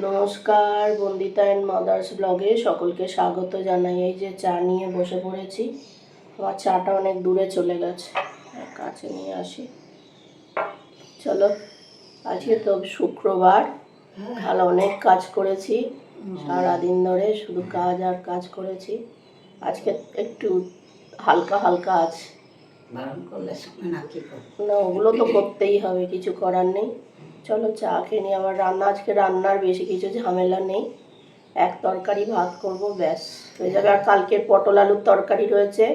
নমস্কার, Bandita and mother's ব্লগে সকলকে স্বাগত জানাই। এই যে চা নিয়ে বসে পড়েছি। আমার চাটা অনেক দূরে চলে গেছে, কাছে নিয়ে আসি। চলো, আজকে তো শুক্রবার, কাল অনেক কাজ করেছি, সারাদিন ধরে শুধু কাজ আর কাজ করেছি। আজকে একটু হালকা হালকা আছে। না, ওগুলো তো করতেই হবে, কিছু করার নেই। চলো চা খেয়ে নিই। আমার আজকে রান্নার বেশি কিছু ঝামেলা নেই। এক তরকারি ভাত করব, ব্যাস হয়ে যাবে। আর কালকের পটল আলুর তরকারি রয়েছে,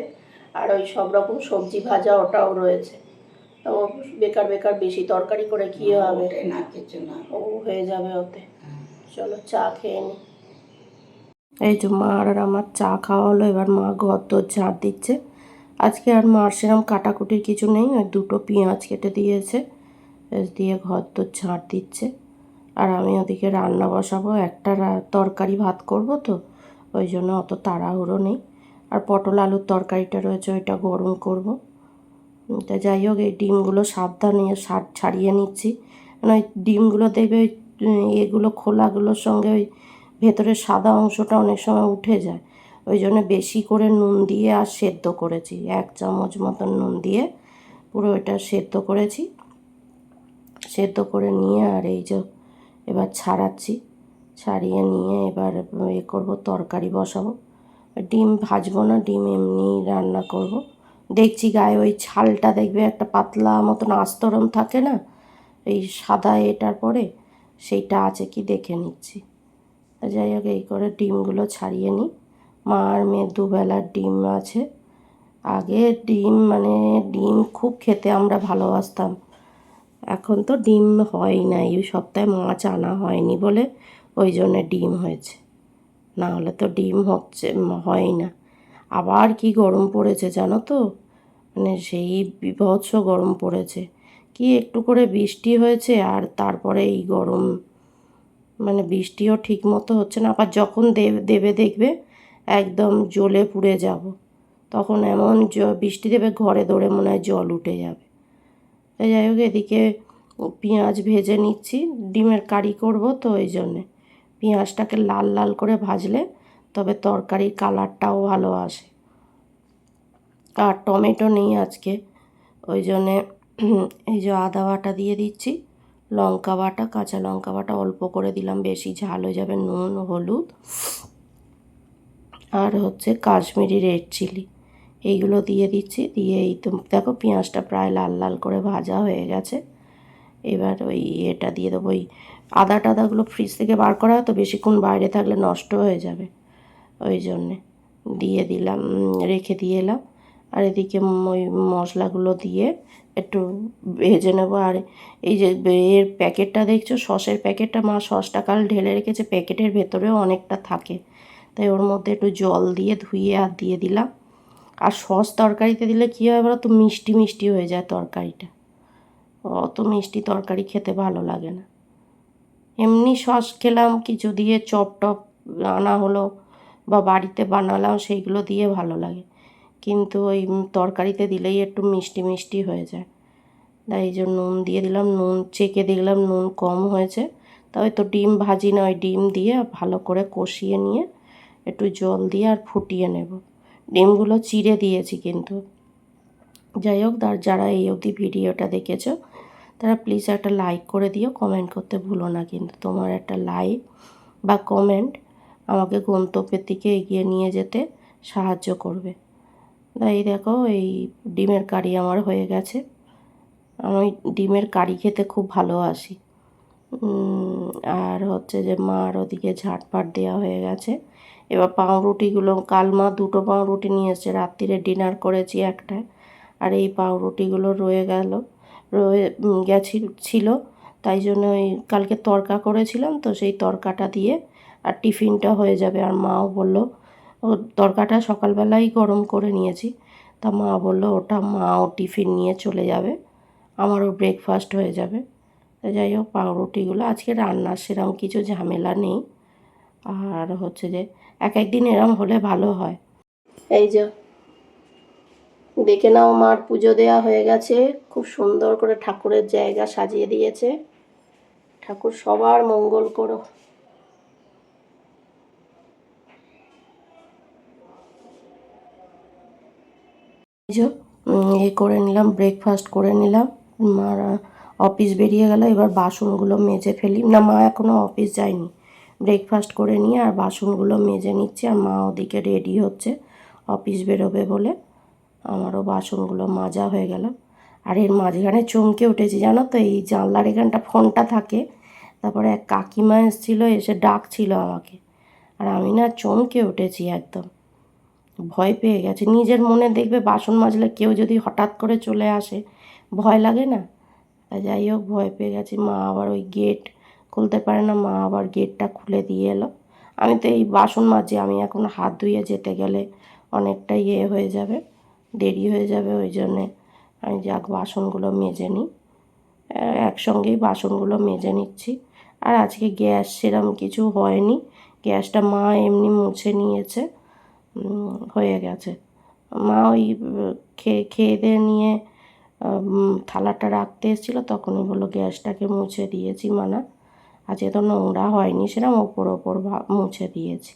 আর ওই সব রকম সবজি ভাজা ওটাও রয়েছে। তো বেকার বেকার বেশি তরকারি করে কী হবে, না কিছু না, ও হয়ে যাবে ওতে। চলো চা খেয়ে নিই। এই যে মা আর আমার চা খাওয়া হলো। এবার মা ঘর দোর ঝাড় দিচ্ছে। আজকে আর মার সেরকম কাটাকুটির কিছু নেই, ওই দুটো পেঁয়াজ কেটে দিয়েছে, দিয়ে ঘর দোর ঝাড় দিচ্ছে। আর আমি ওদিকে রান্না বসাবো, একটা তরকারি ভাত করব, তো ওই জন্য অত তাড়াহুড়ো নেই। আর পটল আলুর তরকারিটা রয়েছে, ওইটা গরম করব। তা যাই হোক, এই ডিমগুলো সাবধানে ছাড়িয়ে নিচ্ছি। মানে ওই ডিমগুলো দেখবে এগুলো খোলাগুলোর সঙ্গে ওই ভেতরের সাদা অংশটা অনেক সময় উঠে যায়। ওই জন্য বেশি করে নুন দিয়ে আর সেদ্ধ করেছি, 1 চামচ মতন নুন দিয়ে পুরো এটা সেদ্ধ করেছি। সেদ্ধ করে নিয়ে আর এই যে এবার ছাড়িয়ে নিয়ে এবার করবো, তরকারি বসাবো। ডিম ভাজবো না, ডিম এমনি রান্না করব। দেখছি গায়ে ওই ছালটা দেখবে একটা পাতলা মতন আস্তরণ থাকে না, এই সাদা এটার পরে সেইটা আছে কি দেখে নিচ্ছি। যাই হোক, এই করে ডিমগুলো ছাড়িয়ে নিই। মা আর মেয়ের দুবেলার ডিম আছে। আগে ডিম খুব খেতে আমরা ভালোবাসতাম। এখন তো ডিম হয় না, এই সপ্তাহে মাছ আনা হয়নি বলে ওই জন্যে ডিম হয়েছে, না হলে তো ডিম হয় না। আবার কি গরম পড়েছে জানো তো, মানে সেই বীভৎস গরম পড়েছে। কি একটু করে বৃষ্টি হয়েছে আর তারপরে এই গরম, মানে বৃষ্টিও ঠিক মতো হচ্ছে না। আবার যখন দেবে দেখবে একদম জ্বলে পুড়ে যাব, তখন এমন বৃষ্টি দেবে ঘরে দৌড়ে মনে হয় জল উঠে যাবে। যাই হোক, এদিকে পেঁয়াজ ভেজে নিচ্ছি, ডিমের কারি করব তো ওই জন্যে পেঁয়াজটাকে লাল লাল করে ভাজলে তবে তরকারির কালারটাও ভালো আসে। আর টমেটো নেই আজকে, ওই জন্যে এই যে আদা বাটা দিয়ে দিচ্ছি, লঙ্কা বাটা, কাঁচা লঙ্কা বাটা অল্প করে দিলাম, বেশি ঝাল হয়ে যাবে, নুন হলুদ আর হচ্ছে কাশ্মীরি রেড চিলি, এইগুলো দিয়ে দিচ্ছি। দিয়ে এই তো দেখো পেঁয়াজটা প্রায় লাল লাল করে ভাজা হয়ে গেছে। এবার ওই এটা দিয়ে দেবো, ওই আদা টাদাগুলো ফ্রিজ থেকে বার করা তো বেশিক্ষণ বাইরে থাকলে নষ্ট হয়ে যাবে, ওই জন্যে দিয়ে দিলাম, রেখে দিয়ে এলাম। আর এদিকে ওই মশলাগুলো দিয়ে একটু ভেজে নেবো। আর এই যে এর প্যাকেটটা দেখছো, সসের প্যাকেটটা, মা সসটা কাল ঢেলে রেখেছে, প্যাকেটের ভেতরেও অনেকটা থাকে, তাই ওর মধ্যে একটু জল দিয়ে ধুয়ে আর দিয়ে দিলাম। আর সস তরকারিতে দিলে কী হয় বলো তো, মিষ্টি মিষ্টি হয়ে যায় তরকারিটা, অত মিষ্টি তরকারি খেতে ভালো লাগে না। এমনি সস খেলাম কিছু দিয়ে, চপ টপ আনা হলো বা বাড়িতে বানালাম, সেইগুলো দিয়ে ভালো লাগে, কিন্তু ওই তরকারিতে দিলেই একটু মিষ্টি মিষ্টি হয়ে যায়। তাই এই জন্য নুন দিয়ে দিলাম, নুন চেখে দেখলাম নুন কম হয়েছে, তবে তো ডিম ভাজি না, ওই ডিম দিয়ে ভালো করে কষিয়ে নিয়ে একটু জল দিয়ে আর ফুটিয়ে নেব। ডিমগুলো চিড়ে দিয়েছি কিন্তু। যাই হোক, যারা এই অবধি ভিডিওটা দেখেছো তারা প্লিজ একটা লাইক করে দিও, কমেন্ট করতে ভুলো না কিন্তু। তোমার একটা লাইক বা কমেন্ট আমাকে গন্তব্যের দিকে এগিয়ে নিয়ে যেতে সাহায্য করবে। তাই দেখো, এই ডিমের কারি আমার হয়ে গেছে। আমি ডিমের কারি খেতে খুব ভালোবাসি। আর হচ্ছে যে মার ওদিকে ঝাটপাট দেওয়া হয়ে গেছে। এবার পাউরুটিগুলো, কাল মা 2টো পাউরুটি নিয়ে এসেছে, রাত্রিরে ডিনার করেছি একটায়, আর এই পাউরুটিগুলো রয়ে ছিল, তাই জন্য ওই কালকে তড়কা করেছিলাম তো, সেই তড়কাটা দিয়ে আর টিফিনটা হয়ে যাবে। আর মাও বলল, ও তড়কাটা সকালবেলাই গরম করে নিয়েছি, তা মা বলল ওটা মাও টিফিন নিয়ে চলে যাবে, আমারও ব্রেকফাস্ট হয়ে যাবে। যাই হোক, পাউরুটিগুলো আজকে রান্নার সেরকম কিছু ঝামেলা নেই। আর হচ্ছে যে একদিন এরম হলে ভালো হয়। এই যে দেখে নাও, মার পুজো দেওয়া হয়ে গেছে, খুব সুন্দর করে ঠাকুরের জায়গা সাজিয়ে দিয়েছে। ঠাকুর সবার মঙ্গল করো। যে করে নিলাম, ব্রেকফাস্ট করে নিলাম। মার অফিস বেরিয়ে গেল, এবার বাসনগুলো মেজে ফেলি। না, মা এখনও অফিস যায়নি। ব্রেকফাস্ট করে নিয়ে আর বাসনগুলো মেজে নিচ্ছে, আর মা ওদিকে রেডি হচ্ছে অফিস বেরোবে বলে। আমারও বাসনগুলো মাজা হয়ে গেল। আর এর মাঝখানে চমকে উঠেছি, জানো তো, এই জানলার এখানটা ফোনটা থাকে, তারপরে এক কাকিমা এসেছিলো, এসে ডাকছিল আমাকে, আর আমি না চমকে উঠেছি, একদম ভয় পেয়ে গেছে। নিজের মনে দেখবে বাসন মাজলে কেউ যদি হঠাৎ করে চলে আসে, ভয় লাগে না? যাই হোক, ভয় পেয়ে গেছি। মা আবার ওই গেট খুলতে পারে না, মা আবার গেটটা খুলে দিয়ে এলো। আমি তো এই বাসন মাজি, আমি এখন হাত ধুয়ে যেতে গেলে অনেকটা হয়ে যাবে, দেরি হয়ে যাবে, ওই জন্যে আমি যাক বাসনগুলো মেজে নিই। একসঙ্গেই বাসনগুলো মেজে নিচ্ছি। আর আজকে গ্যাস সেরম কিছু হয়নি, গ্যাসটা মা এমনি মুছে নিয়েছে, হয়ে গেছে। মা ওই খেয়ে দিয়ে নিয়ে থালাটা রাখতে এসেছিলো, তখনই বললো গ্যাসটাকে মুছে দিয়েছি মানা, আজকে তো নোংরা হয়নি, সেরকম ওপর মুছে দিয়েছি।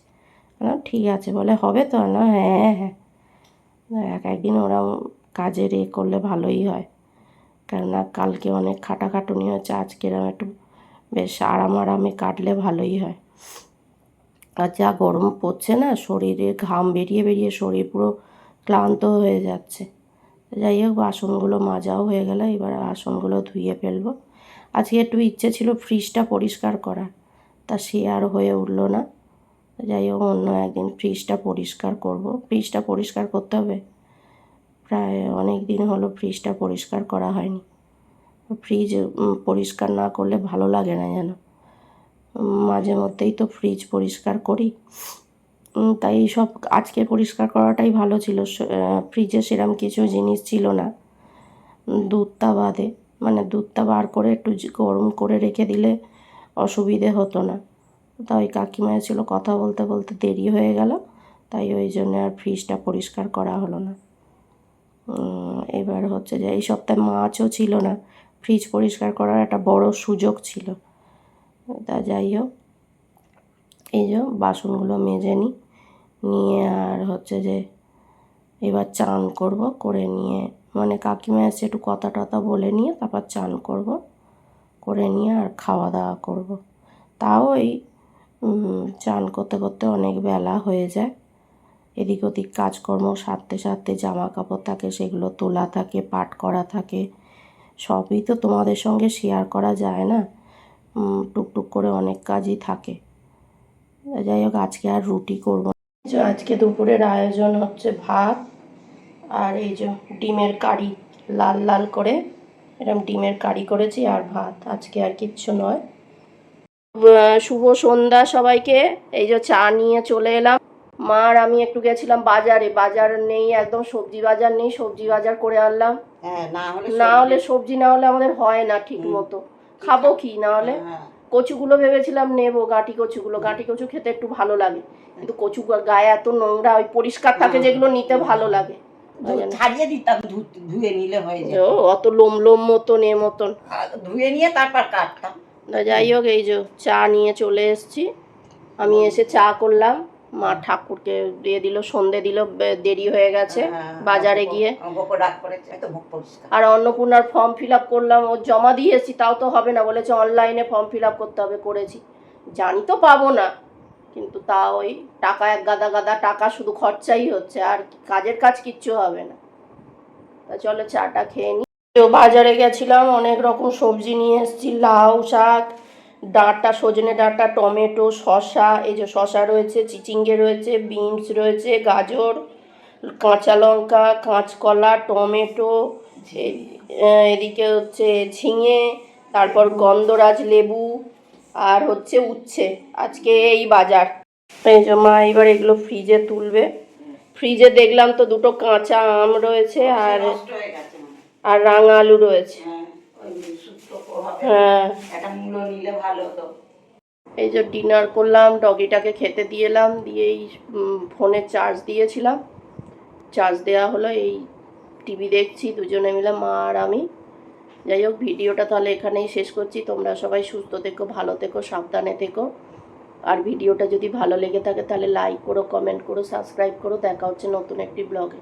ঠিক আছে বলে, হবে তো? না, হ্যাঁ হ্যাঁ, একদিন ওরা কাজের করলে ভালোই হয়, কেননা কালকে অনেক খাটাখাটুনি হচ্ছে, আজকের একটু বেশ আরামে কাটলে ভালোই হয়। আর যা গরম পড়ছে না, শরীরে ঘাম বেরিয়ে বেরিয়ে শরীর পুরো ক্লান্ত হয়ে যাচ্ছে। যাই হোক, বাসনগুলো মাজাও হয়ে গেল, এবার বাসনগুলো ধুয়ে ফেলবো। আজকে একটু ইচ্ছে ছিল ফ্রিজটা পরিষ্কার করার, তা সে আর হয়ে উঠলো না। যাই হোক, অন্য একদিন ফ্রিজটা পরিষ্কার করব। ফ্রিজটা পরিষ্কার করতে হবে, প্রায় অনেক দিন হলো ফ্রিজটা পরিষ্কার করা হয়নি। ফ্রিজ পরিষ্কার না করলে ভালো লাগে না যেন। মাঝে মধ্যেই তো ফ্রিজ পরিষ্কার করি, তাই সব আজকে পরিষ্কার করাটাই ভালো ছিল। ফ্রিজে সেরকম কিছু জিনিস ছিল না, দুধটা বাদে, মানে দুধটা বার করে একটু গরম করে রেখে দিলে অসুবিধে হতো না। তাই কাকিমা ছিল, কথা বলতে বলতে দেরি হয়ে গেল, তাই ওই জন্য আর ফ্রিজটা পরিষ্কার করা হলো না। এবার হচ্ছে যে এই সপ্তাহে মাছও ছিল না, ফ্রিজ পরিষ্কার করার একটা বড় সুযোগ ছিল। তা যাই হোক, এই যে বাসনগুলো মেজে নিয়ে আর হচ্ছে যে এবার চান করব, করে নিয়ে মানে কাকিমা এসে একটু কথা টথা বলে নিয়ে তারপর চান করব, করে নিয়ে আর খাওয়া দাওয়া করব। তাও এই চান করতে করতে অনেক বেলা হয়ে যায়। এদিক ওদিক কাজকর্ম সারতে সারতে জামা কাপড় থাকে, সেগুলো তোলা থাকে, পাট করা থাকে, সবই তো তোমাদের সঙ্গে শেয়ার করা যায় না, টুকটুক করে অনেক কাজই থাকে। যাই হোক, আজকে আর রুটি করব। আজকে দুপুরের আয়োজন হচ্ছে ভাত আর এই যে ডিমের কারি, লাল লাল করে এরকম ডিমের কারি করেছি, আর ভাত, আজকে আর কিচ্ছু নয়। শুভ সন্ধ্যা সবাইকে। এই যে চা নিয়ে চলে এলাম। মা আর আমি একটু গেছিলাম বাজারে, বাজার নেই একদম, সবজি বাজার নেই, সবজি বাজার করে আনলাম। না হলে সবজি না হলে আমাদের হয় না ঠিক মতো, খাবো কি না হলে। কচুগুলো ভেবেছিলাম নেবো, গাঁটি কচু খেতে একটু ভালো লাগে, কিন্তু কচু গায়ে এত নোংরা, ওই পরিষ্কার থাকে যেগুলো নিতে ভালো লাগে, ছাড়িয়ে দিতাম, ধুয়ে নিলে হয়ে যেত। অত লোম মতন মতন ধুয়ে নিয়ে তারপর কাটতাম। যাই হোক, এই যে চা নিয়ে চলে এসেছি। আমি এসে চা করলাম, মা ঠাকুরকে দিয়ে দিল, সন্ধে দিল, দেরি হয়ে গেছে বাজারে গিয়ে। আর অন্নপূর্ণার ফর্ম ফিল আপ করলাম, ও জমা দিয়েছি, তাও তো হবে না, বলেছে অনলাইনে ফর্ম ফিল আপ করতে হবে, করেছি, জানি তো পাবো না, কিন্তু তা ওই টাকা এক গাদা টাকা শুধু খরচাই হচ্ছে, আর কাজের কাজ কিচ্ছু হবে না। তা চলো চাটা খেয়ে নিই। বাজারে গেছিলাম, অনেক রকম সবজি নিয়ে এসেছি, লাউ শাক, ডাঁটা, সজনে ডাঁটা, টমেটো, শসা, এই যে শসা রয়েছে, চিচিঙ্গে রয়েছে, বিনস রয়েছে, গাজর, কাঁচা লঙ্কা, কাঁচকলা, টমেটো, এদিকে হচ্ছে ঝিঙে, তারপর গন্ধরাজ লেবু, আর হচ্ছে উচ্ছে। আজকে এই বাজার। এই যে মা এবার এগুলো ফ্রিজে তুলবে। ফ্রিজে দেখলাম তো দুটো কাঁচা আম রয়েছে, আর রাঙা আলু রয়েছে। হ্যাঁ, এই যে ডিনার করলাম, ডগিটাকে খেতে দিয়ে এলাম, দিয়ে এই ফোনে চার্জ দিয়েছিলাম, চার্জ দেওয়া হলো, এই টিভি দেখছি দুজনে মিলে, মা আর আমি। যাই হোক, ভিডিওটা তাহলে এখানেই শেষ করছি। তোমরা সবাই সুস্থ থেকো, ভালো থেকো, সাবধানে থেকো। আর ভিডিওটা যদি ভালো লেগে থাকে তাহলে লাইক করো, কমেন্ট করো, সাবস্ক্রাইব করো। দেখা হচ্ছে নতুন একটি ব্লগে।